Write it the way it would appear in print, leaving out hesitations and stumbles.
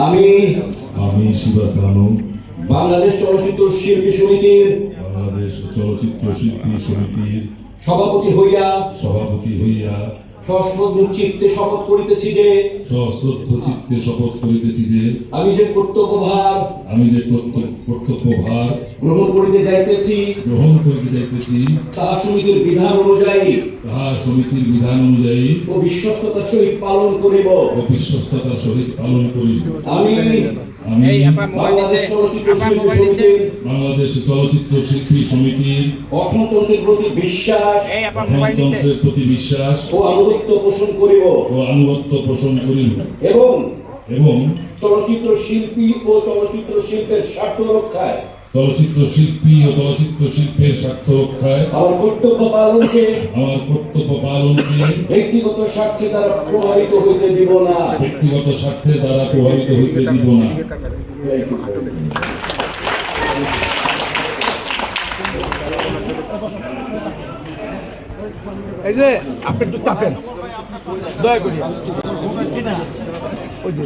আমি আমি শিবাস আনু বাংলাদেশ চলচ্চিত্র শিল্পী সমিতির বাংলাদেশ চলচ্চিত্র শিল্পী সমিতির সভাপতি হইয়া সশ্রদ্ধ চিত্তে শপথ করিতেছি যে শপথ করিতেছি যে আমি যে কর্তব্যভার গ্রহণ করিতে যাইতেছি তাহা সমিতির বিধান অনুযায়ী ও বিশ্বস্ততার সহিত পালন করিব। আমি বাংলাদেশ চলচ্চিত্র শিল্পী সমিতির গঠনতন্ত্রের প্রতি বিশ্বাস ও আনুগত্য পোষণ করিব এবং চলচ্চিত্র শিল্পী ও চলচ্চিত্র শিল্পের স্বার্থ রক্ষায় আমার কর্তব্য পালনকে ব্যক্তিগত স্বার্থে দ্বারা প্রভাবিত হইতে দিব না। এই যে আপনি একটু চাপেন দয়া করি ওই যে